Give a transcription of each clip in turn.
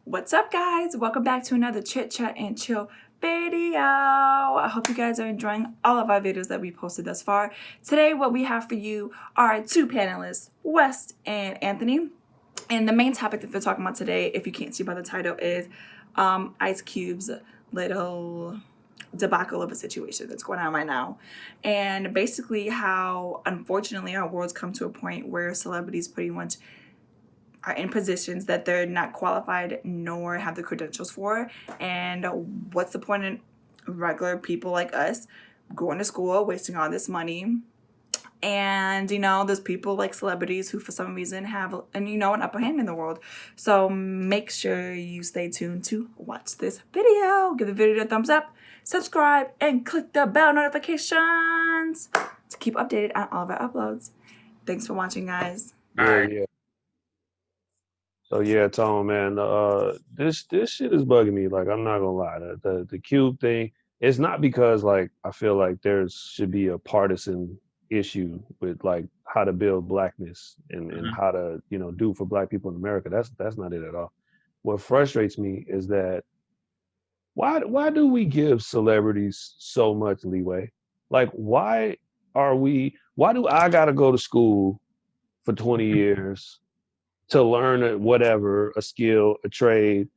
What's up, guys? Welcome back to another Chit Chat and Chill video. I hope you guys are enjoying all of our videos that we posted thus far. Today, what we have for you are two panelists, West and Anthony. And the main topic that they're talking about today, if you can't see by the title, is Ice Cube's little debacle of a situation that's going on right now. And basically how, unfortunately, our world's come to a point where celebrities pretty much are in positions that they're not qualified nor have the credentials for. And what's the point in regular people like us going to school, wasting all this money? And, there's people like celebrities who for some reason have, an upper hand in the world. So make sure you stay tuned to watch this video. Give the video a thumbs up, subscribe, and click the bell notifications to keep updated on all of our uploads. Thanks for watching, guys. Yeah. So yeah, Tom, man, this shit is bugging me. Like, I'm not gonna lie, the cube thing. It's not because like I feel like there should be a partisan issue with like how to build blackness and how to do for black people in America. That's not it at all. What frustrates me is that why do we give celebrities so much leeway? Like, why do I gotta go to school for 20 years to learn a skill, a trade,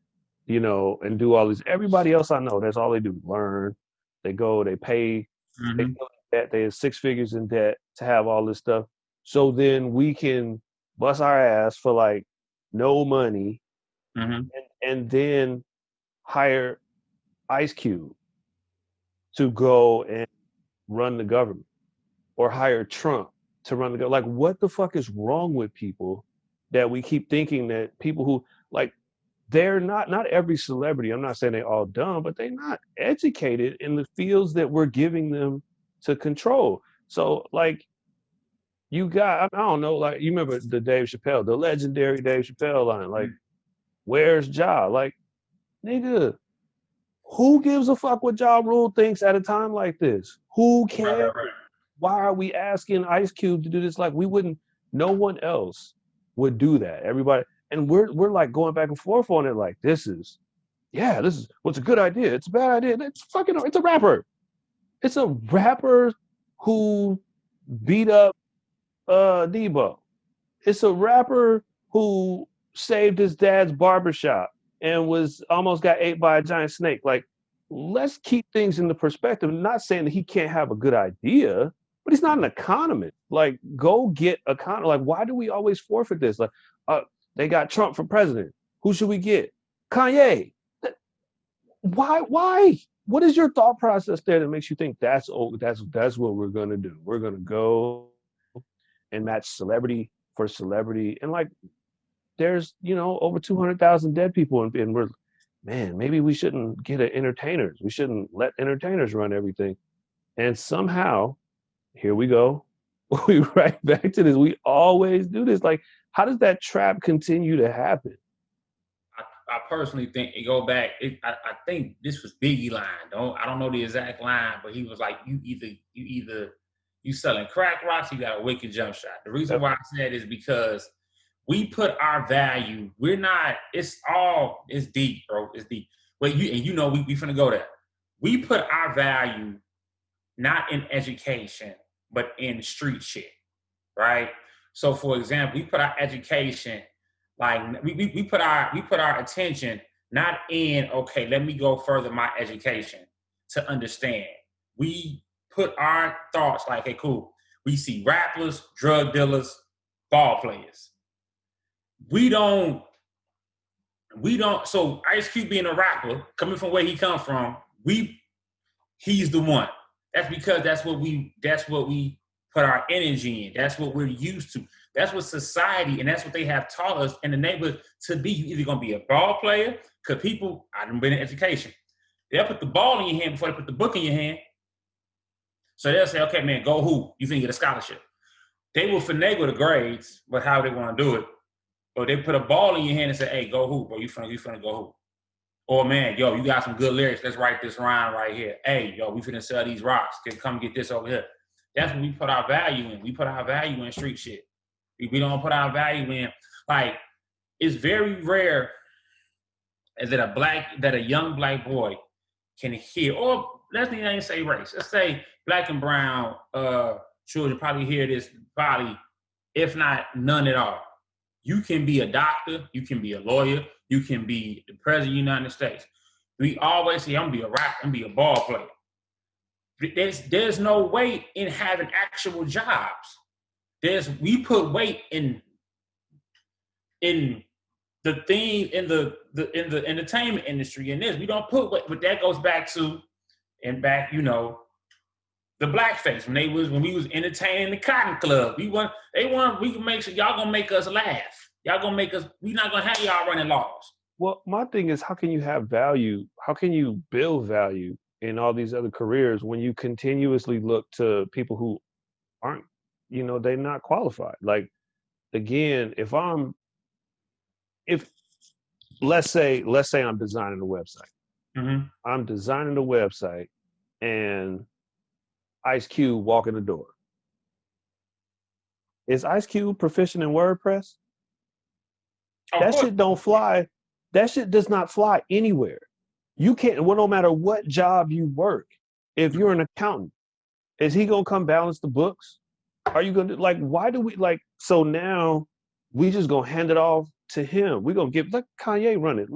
and do all this? Everybody else I know, that's all they do, learn. They go, they pay, they go in debt, they have six figures in debt to have all this stuff. So then we can bust our ass for like no money and then hire Ice Cube to go and run the government or hire Trump to run the government. Like, what the fuck is wrong with people that we keep thinking that people who like they're not every celebrity, I'm not saying they all dumb, but they're not educated in the fields that we're giving them to control. So like you got, I don't know, like you remember the legendary Dave Chappelle line, like, where's Ja? Like, nigga, who gives a fuck what Ja Rule thinks at a time like this? Who cares? Right. Why are we asking Ice Cube to do this? Like, no one else would do that. Everybody, and we're like going back and forth on it. Like, this is what's a good idea. It's a bad idea. It's a rapper. It's a rapper who beat up Debo. It's a rapper who saved his dad's barbershop and was almost got ate by a giant snake. Like, let's keep things in the perspective. I'm not saying that he can't have a good idea, but he's not an economist. Like, go get like, why do we always forfeit this? Like, they got Trump for president. Who should we get? Kanye. Why? What is your thought process there that makes you think that's what we're gonna do? We're gonna go and match celebrity for celebrity, and like, there's over 200,000 dead people, and we're, man, maybe we shouldn't get entertainers. We shouldn't let entertainers run everything. And somehow, here we go. We right back to this. We always do this. Like, how does that trap continue to happen? I personally think it go back. I think this was Biggie line. I don't know the exact line, but he was like, you selling crack rocks, you got a wicked jump shot. The reason why I said is because we put our value. It's deep, bro. It's deep. But we finna go there. We put our value not in education, but in street shit, right? So, for example, we put our education, like we put our attention not in, okay, let me go further my education to understand. We put our thoughts like, hey, cool. We see rappers, drug dealers, ball players. We don't. So Ice Cube being a rapper, coming from where he come from, he's the one. That's because that's what we put our energy in. That's what we're used to. That's what society, and that's what they have taught us in the neighborhood to be. You're either gonna be a ball player, because people, I haven't been in education. They'll put the ball in your hand before they put the book in your hand. So they'll say, okay, man, go hoop. You can get a scholarship. They will finagle the grades, but how they want to do it. Or they put a ball in your hand and say, hey, go hoop, or you finna go hoop. Or, man, yo, you got some good lyrics. Let's write this rhyme right here. Hey, yo, we finna sell these rocks. Come get this over here. That's what we put our value in. We put our value in street shit. We don't put our value in, like, it's very rare is that a young black boy can hear, or let's not even say race. Let's say black and brown children probably hear this, probably, if not none at all. You can be a doctor, you can be a lawyer, you can be the president of the United States. We always say, I'm gonna be a rapper, I'm gonna be a ball player. There's no weight in having actual jobs. We put weight in the thing in the entertainment industry in this. We don't put weight, but that goes back to the blackface when we was entertaining the Cotton Club. We can make sure y'all gonna make us laugh. Y'all gonna make us. We not gonna have y'all running laws. Well, my thing is, how can you have value? How can you build value in all these other careers when you continuously look to people who aren't, they're not qualified? Like, again, if let's say I'm designing a website. Mm-hmm. I'm designing a website and Ice Cube walk in the door. Is Ice Cube proficient in WordPress? That shit don't fly. That shit does not fly anywhere. You can't, well, no matter what job you work, if you're an accountant, is he gonna come balance the books? Are you gonna, like, why do we, like, so now we just gonna hand it off to him? We're gonna let Kanye run it.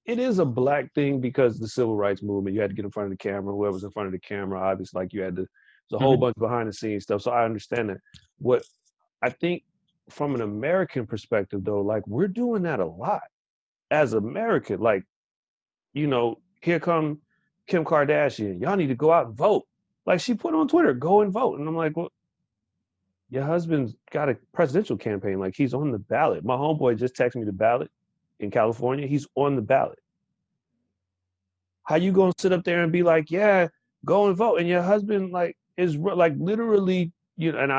It is a black thing because the civil rights movement, you had to get in front of the camera. Whoever's in front of the camera, obviously, like, there's a whole bunch of behind the scenes stuff. So I understand that. What I think from an American perspective, though, like, we're doing that a lot as American. Like, here come Kim Kardashian. Y'all need to go out and vote. Like, she put on Twitter, go and vote. And I'm like, well, your husband's got a presidential campaign. Like, he's on the ballot. My homeboy just texted me the ballot in California. He's on the ballot. How you gonna sit up there and be like, yeah, go and vote, and your husband, like, is like literally, and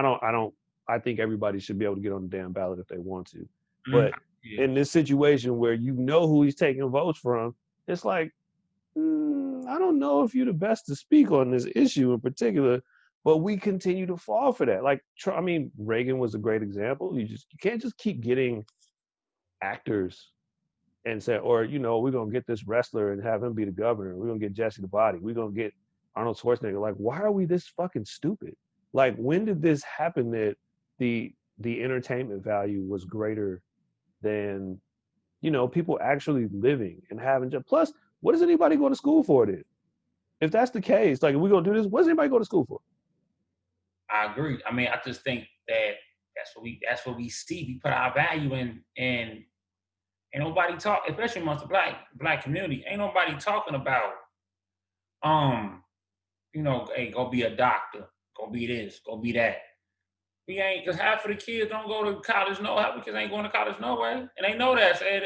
I think everybody should be able to get on the damn ballot if they want to. But in this situation where who he's taking votes from, it's like, I don't know if you're the best to speak on this issue in particular, but we continue to fall for that. Like, Reagan was a great example. You can't just keep getting actors and say, or, we're going to get this wrestler and have him be the governor. We're going to get Jesse the Body. We're going to get Arnold Schwarzenegger. Like, why are we this fucking stupid? Like, when did this happen that the entertainment value was greater than, people actually living and having jobs? Plus, what does anybody go to school for then? If that's the case, like, if we're going to do this, what does anybody go to school for? I agree. I mean, I just think that that's what we see. We put our value in, and ain't nobody talk, especially amongst the black community, ain't nobody talking about, hey, go be a doctor, go be this, go be that. We ain't, because half of the kids don't go to college, half of the kids ain't going to college no way, and they know that, and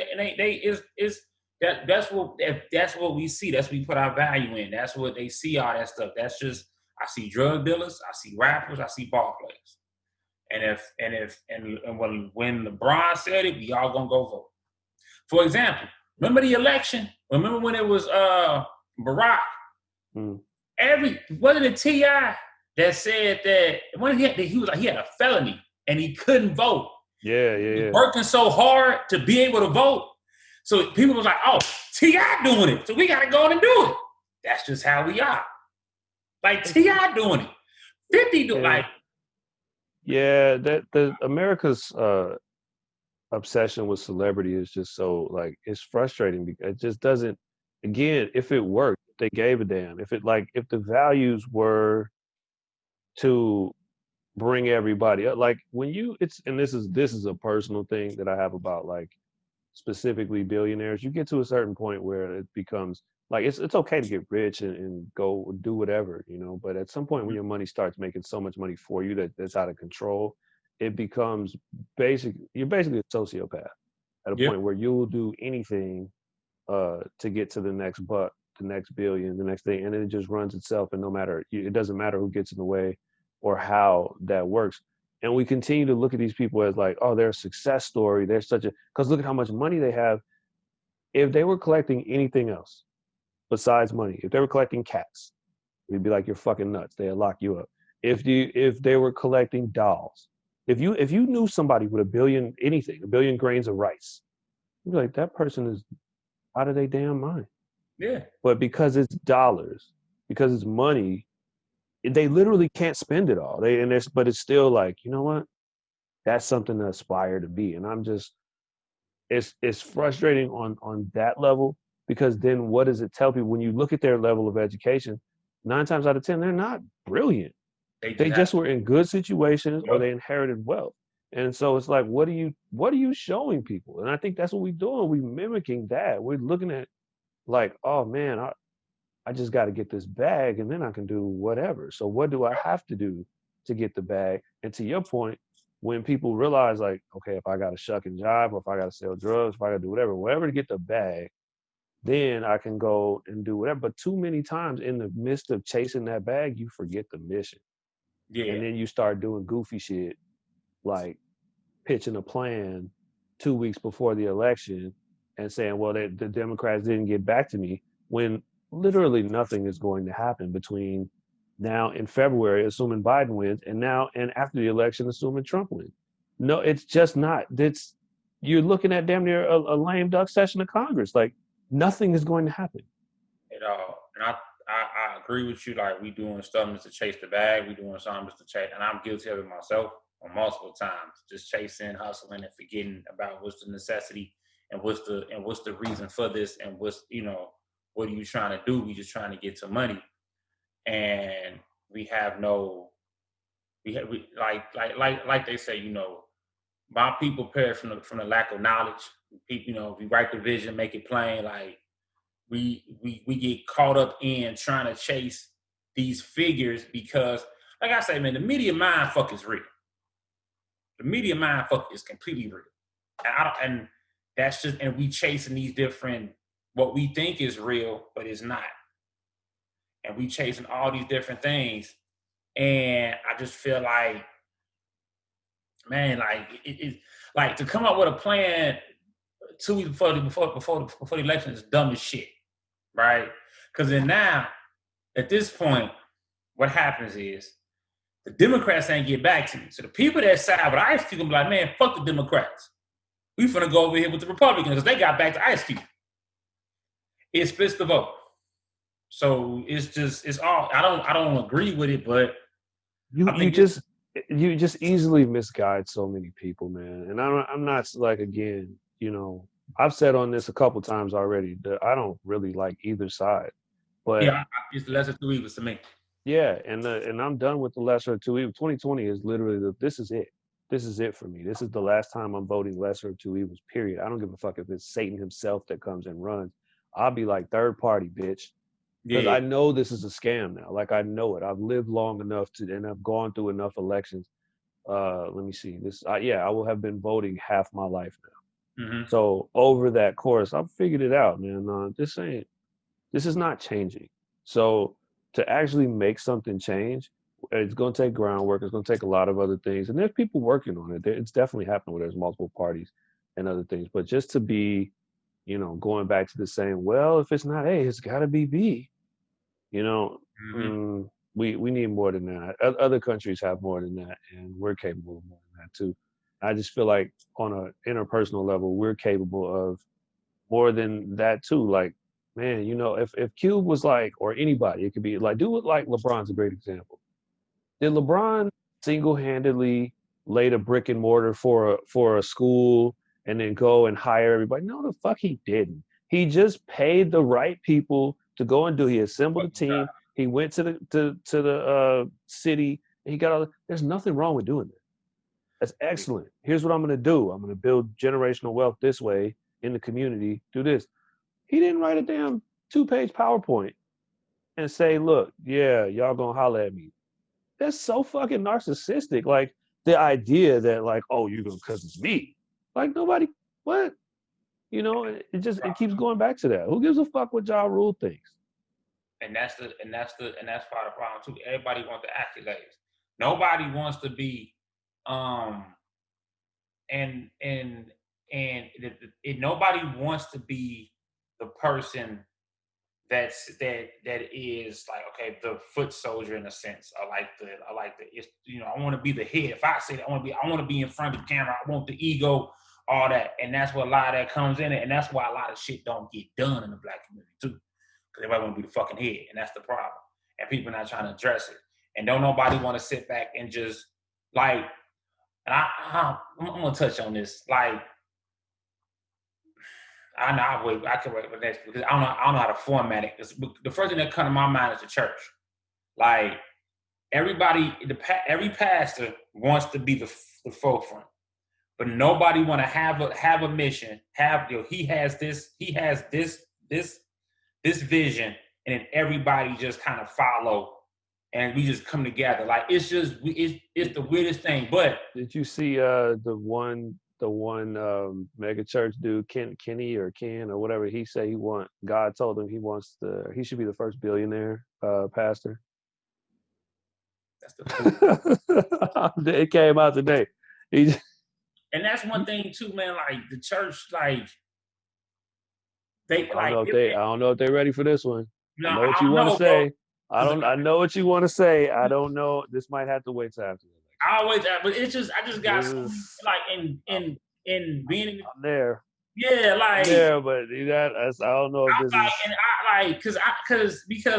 that's what we see. That's what we put our value in. That's what they see, all that stuff. That's just, I see drug dealers, I see rappers, I see ball players. And when LeBron said it, we all gonna go vote. For example, remember the election? Remember when it was Barack? Wasn't it T.I. that said that when he had a felony and he couldn't vote? Yeah. He was working so hard to be able to vote. So people was like, oh, T.I. doing it, so we gotta go and do it. That's just how we are. Like, T.I. doing it. 50 do like. Yeah, the America's obsession with celebrity is just so, like, it's frustrating because it just doesn't. Again, if it worked, they gave a damn. If the values were to bring everybody up, like, and this is a personal thing that I have about, like, specifically billionaires. You get to a certain point where it becomes like, it's okay to get rich and go do whatever, but at some point when your money starts making so much money for you that's out of control, it becomes you're basically a sociopath at a point where you will do anything to get to the next buck, the next billion, the next thing, and then it just runs itself, and it doesn't matter who gets in the way or how that works. And we continue to look at these people as like, oh, they're a success story. They're because look at how much money they have. If they were collecting anything else besides money, if they were collecting cats, we'd be like, you're fucking nuts. They'll lock you up. If they were collecting dolls, if you knew somebody with a billion grains of rice, You're like, that person is out of their damn mind. Yeah. But because it's dollars, because it's money, they literally can't spend it all. But it's still like, you know what? That's something to aspire to be. And I'm just, it's frustrating on that level, because then what does it tell people when you look at their level of education? 9 times out of 10, they're not brilliant. They They just have just were in good situations, or to. they inherited wealth. And so it's like, what are you showing people? And I think that's what we're doing. We're mimicking that. We're looking at like, oh man, I just got to get this bag and then I can do whatever. So what do I have to do to get the bag? And to your point, when people realize like, okay, if I got to shuck and jive, or if I got to sell drugs, if I got to do whatever to get the bag, then I can go and do whatever. But too many times in the midst of chasing that bag, you forget the mission. Yeah. And then you start doing goofy shit like pitching a plan 2 weeks before the election and saying, well, the Democrats didn't get back to me, when literally nothing is going to happen between now and February, assuming Biden wins, and now and after the election, assuming Trump wins. No, it's just not. You're looking at damn near a lame duck session of Congress. Like, nothing is going to happen. At all. And I agree with you. Like, we doing something to chase the bag. We doing something to chase, and I'm guilty of it myself on multiple times. Just chasing, hustling, and forgetting about what's the necessity and what's the reason for this, and what are you trying to do? We just trying to get to money, and we have no. We like they say, my people perish from the lack of knowledge. People, if we write the vision, make it plain, like we get caught up in trying to chase these figures because, like I say, man, the media mind fuck is real. The media mind fuck is completely real, and that's just, and we chasing these different, what we think is real, but it's not, and we chasing all these different things, and I just feel like, man, like like to come up with a plan 2 weeks before the election is dumb as shit, right? Because then now, at this point, what happens is the Democrats ain't get back to me. So the people that side with Ice Cube gonna be like, man, fuck the Democrats. We finna go over here with the Republicans because they got back to Ice Cube. It splits the vote. So it's all, I don't agree with it, but I You think just easily misguide so many people, man. And I'm not like, again, I've said on this a couple times already that I don't really like either side. But it's the lesser two evils to me. yeah, and I'm done with the lesser of two evils. 2020 is literally this is it. This is it for me. This is the last time I'm voting lesser of two evils, period. I don't give a fuck if it's Satan himself that comes and runs. I'll be like, third party, bitch. Because Yeah, I know this is a scam now. Like, I know it. I've lived long enough and I've gone through enough elections. Let me see. I will have been voting half my life now. mm-hmm. So over that course, I've figured it out, man. This is not changing. So to actually make something change, it's going to take groundwork. It's going to take a lot of other things, and there's people working on it. It's definitely happening where there's multiple parties and other things. But just to be, going back to the same, well, if it's not A, it's got to be B. You know, Mm-hmm. we need more than that. Other countries have more than that, and we're capable of more than that too. I just feel like on an interpersonal level, we're capable of more than that too. Like, man, if Cube was like, or anybody, it could be like, do it like LeBron's a great example. Did LeBron single-handedly lay the brick and mortar for a school and then go and hire everybody? No, the fuck he didn't. He just paid the right people to go and do. He assembled a team. He went to the city. And he got all. There's nothing wrong with doing that. That's excellent. Here's what I'm going to do. I'm going to build generational wealth this way in the community. Do this. He didn't write a damn 2-page PowerPoint and say, look, yeah, y'all going to holler at me. That's so fucking narcissistic. Like, the idea that, like, oh, you're going to, because it's me. Like, nobody, what? It keeps going back to that. Who gives a fuck what Ja Rule thinks? And that's part of the problem too. Everybody wants the accolades. Nobody wants to be, and nobody wants to be the person that is like, okay, the foot soldier in a sense. I like the I want to be the head. If I say that, I want to be in front of the camera. I want the ego. all that. And that's what a lot of that comes in it. And that's why a lot of shit don't get done in the black community too. Because everybody want to be the fucking head. And that's the problem. And people not trying to address it. And don't nobody want to sit back and just like, and I'm going to touch on this. Like, I can wait for next because I don't know how to format it. The first thing that comes to my mind is the church. Like, every pastor wants to be the forefront. But nobody want to have a mission. He has this vision, and then everybody just kind of follow, and we just come together. Like it's the weirdest thing. But did you see the one mega church dude, Kenny or Ken or whatever? He said God told him he should be the first billionaire pastor. That's the it came out today. And that's one thing too, man. Like the church, like I don't know if they're ready for this one. No, I know what you want to say. Bro. I know what you want to say. I don't know. This might have to wait till after. But I just got like in being in I'm there. Yeah, like there, but I don't know if this like, is. And I like because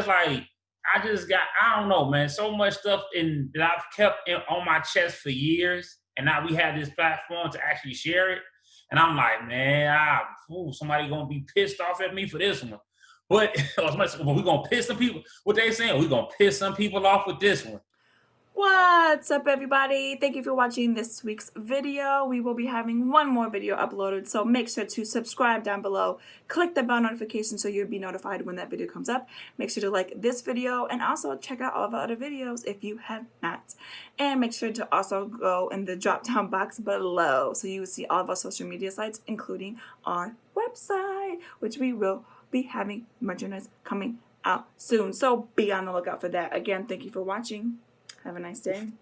like I just got I don't know, man. So much stuff that I've kept on my chest for years. And now we have this platform to actually share it. And I'm like, man, somebody going to be pissed off at me for this one. But we're going to piss some people. What they saying? We're going to piss some people off with this one. What's up, everybody? Thank you for watching this week's video. We will be having one more video uploaded, so make sure to subscribe down below. Click the bell notification so you'll be notified when that video comes up. Make sure to like this video and also check out all of our other videos if you have not. And make sure to also go in the drop-down box below so you will see all of our social media sites, including our website, which we will be having merchandise coming out soon. So be on the lookout for that. Again, thank you for watching. Have a nice day.